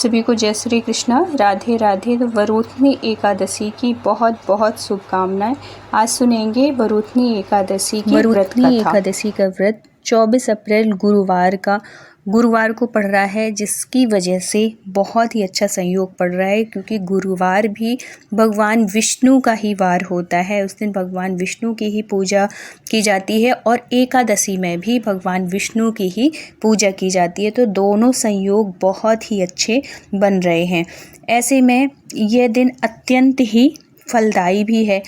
सभी को जय श्री कृष्णा, राधे राधे। तो वरुथनी एकादशी की बहुत बहुत शुभकामनाएं। आज सुनेंगे वरुथनी एकादशी की व्रत कथा। वरुथनी एकादशी का व्रत 24 अप्रैल गुरुवार को पड़ रहा है, जिसकी वजह से बहुत ही अच्छा संयोग पड़ रहा है, क्योंकि गुरुवार भी भगवान विष्णु का ही वार होता है। उस दिन भगवान विष्णु की ही पूजा की जाती है और एकादशी में भी भगवान विष्णु की ही पूजा की जाती है। तो दोनों संयोग बहुत ही अच्छे बन रहे हैं। ऐसे में यह दिन अत्यंत ही फलदायी भी है।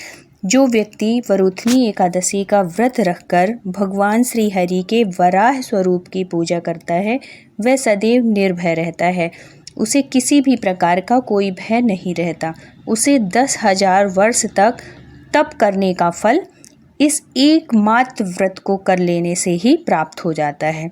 जो व्यक्ति वरुथनी एकादशी का व्रत रखकर भगवान श्री हरि के वराह स्वरूप की पूजा करता है, वह सदैव निर्भय रहता है। उसे किसी भी प्रकार का कोई भय नहीं रहता। उसे 10,000 वर्ष तक तप करने का फल इस एकमात्र व्रत को कर लेने से ही प्राप्त हो जाता है।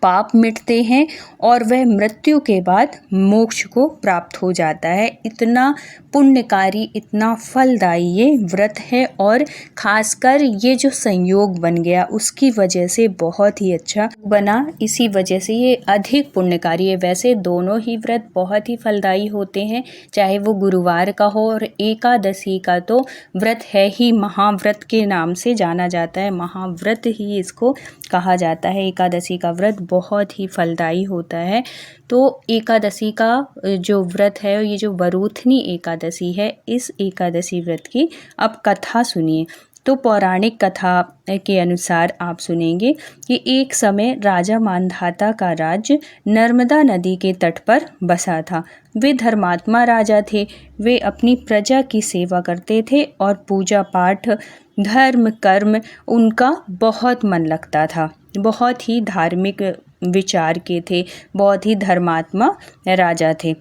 पाप मिटते हैं और वह मृत्यु के बाद मोक्ष को प्राप्त हो जाता है। इतना पुण्यकारी, इतना फलदायी ये व्रत है, और खासकर ये जो संयोग बन गया उसकी वजह से बहुत ही अच्छा बना। इसी वजह से ये अधिक पुण्यकारी है। वैसे दोनों ही व्रत बहुत ही फलदायी होते हैं, चाहे वो गुरुवार का हो और एकादशी का तो व्रत है ही, महाव्रत के नाम से जाना जाता है। महाव्रत ही इसको कहा जाता है। एकादशी का व्रत बहुत ही फलदायी होता है। तो एकादशी का जो व्रत है, ये जो वरुथनी एकादशी है, इस एकादशी व्रत की अब कथा सुनिए। तो पौराणिक कथा के अनुसार आप सुनेंगे कि एक समय राजा मांधाता का राज्य नर्मदा नदी के तट पर बसा था। वे धर्मात्मा राजा थे। वे अपनी प्रजा की सेवा करते थे और पूजा पाठ, धर्म, कर्म उनका बहुत मन लगता था। बहुत ही धार्मिक विचार के थे, बहुत ही धर्मात्मा राजा थे।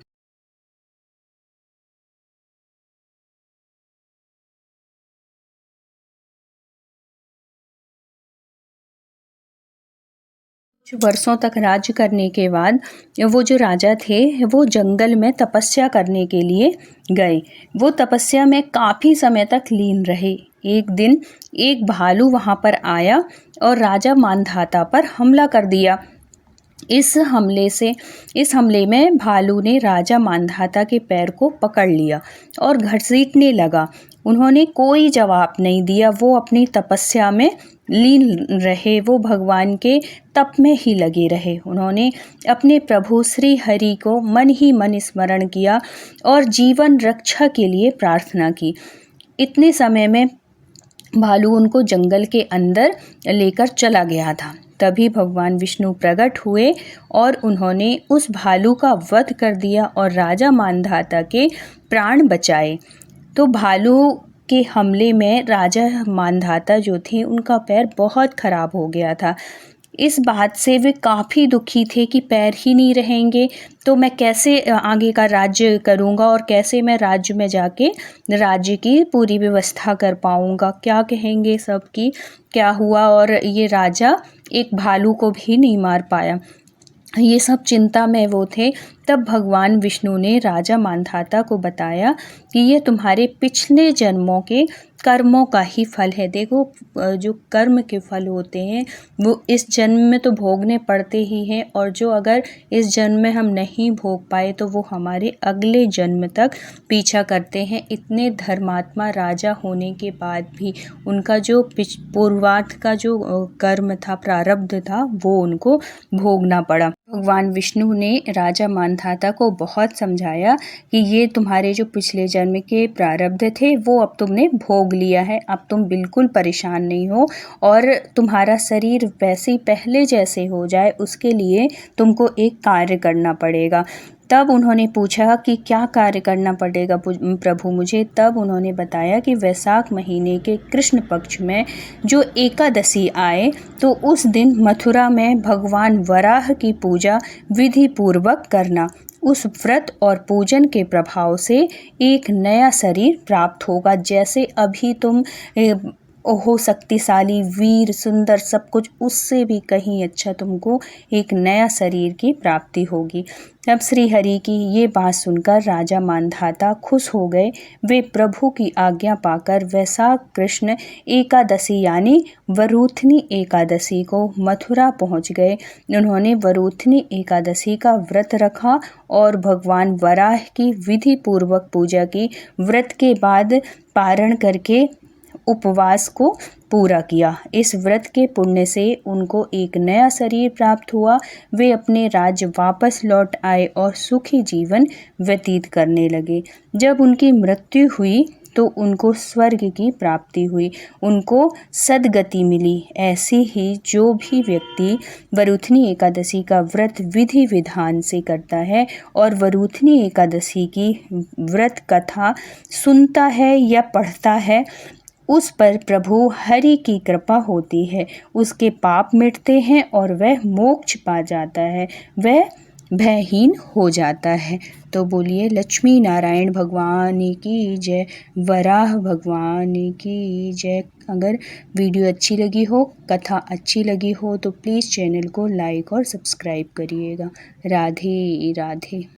वर्षों तक राज्य करने के बाद वो जो राजा थे, वो जंगल में तपस्या करने के लिए गए। वो तपस्या में काफ़ी समय तक लीन रहे। एक दिन एक भालू वहाँ पर आया और राजा मांधाता पर हमला कर दिया। इस हमले में भालू ने राजा मांधाता के पैर को पकड़ लिया और घसीटने लगा। उन्होंने कोई जवाब नहीं दिया। वो अपनी तपस्या में लीन रहे। वो भगवान के तप में ही लगे रहे। उन्होंने अपने प्रभु श्री हरि को मन ही मन स्मरण किया और जीवन रक्षा के लिए प्रार्थना की। इतने समय में भालू उनको जंगल के अंदर लेकर चला गया था। तभी भगवान विष्णु प्रकट हुए और उन्होंने उस भालू का वध कर दिया और राजा मांधाता के प्राण बचाए। तो भालू के हमले में राजा मांधाता जो थे, उनका पैर बहुत खराब हो गया था। इस बात से वे काफ़ी दुखी थे कि पैर ही नहीं रहेंगे तो मैं कैसे आगे का राज्य करूँगा और कैसे मैं राज्य में जाके राज्य की पूरी व्यवस्था कर पाऊँगा। क्या कहेंगे सब कि क्या हुआ, और ये राजा एक भालू को भी नहीं मार पाया। ये सब चिंता में वो थे। तब भगवान विष्णु ने राजा मांधाता को बताया कि ये तुम्हारे पिछले जन्मों के कर्मों का ही फल है। देखो, जो कर्म के फल होते हैं वो इस जन्म में तो भोगने पड़ते ही हैं, और जो अगर इस जन्म में हम नहीं भोग पाए तो वो हमारे अगले जन्म तक पीछा करते हैं। इतने धर्मात्मा राजा होने के बाद भी उनका जो पूर्वार्ध का जो कर्म था, प्रारब्ध था, वो उनको भोगना पड़ा। भगवान विष्णु ने राजा मांधाता को बहुत समझाया कि ये तुम्हारे जो पिछले जन्म के प्रारब्ध थे वो अब तुमने भोग लिया है। अब तुम बिल्कुल परेशान नहीं हो और तुम्हारा शरीर वैसे ही पहले जैसे हो जाए, उसके लिए तुमको एक कार्य करना पड़ेगा। तब उन्होंने पूछा कि क्या कार्य करना पड़ेगा प्रभु मुझे। तब उन्होंने बताया कि वैशाख महीने के कृष्ण पक्ष में जो एकादशी आए तो उस दिन मथुरा में भगवान वराह की पूजा विधि पूर्वक करना। उस व्रत और पूजन के प्रभाव से एक नया शरीर प्राप्त होगा। जैसे अभी तुम ओहो शक्तिशाली, वीर, सुंदर, सब कुछ, उससे भी कहीं अच्छा तुमको एक नया शरीर की प्राप्ति होगी। अब श्री हरि की ये बात सुनकर राजा मांधाता खुश हो गए। वे प्रभु की आज्ञा पाकर वैशाख कृष्ण एकादशी यानी वरूथनी एकादशी को मथुरा पहुंच गए। उन्होंने वरूथनी एकादशी का व्रत रखा और भगवान वराह की विधि पूर्वक पूजा की। व्रत के बाद पारण करके उपवास को पूरा किया। इस व्रत के पुण्य से उनको एक नया शरीर प्राप्त हुआ। वे अपने राज्य वापस लौट आए और सुखी जीवन व्यतीत करने लगे। जब उनकी मृत्यु हुई तो उनको स्वर्ग की प्राप्ति हुई, उनको सद्गति मिली। ऐसी ही जो भी व्यक्ति वरूथनी एकादशी का व्रत विधि विधान से करता है और वरूथनी एकादशी की व्रत कथा सुनता है या पढ़ता है, उस पर प्रभु हरि की कृपा होती है, उसके पाप मिटते हैं और वह मोक्ष पा जाता है, वह भयहीन हो जाता है। तो बोलिए लक्ष्मी नारायण भगवान की जय, वराह भगवान की जय। अगर वीडियो अच्छी लगी हो, कथा अच्छी लगी हो तो प्लीज़ चैनल को लाइक और सब्सक्राइब करिएगा। राधे राधे।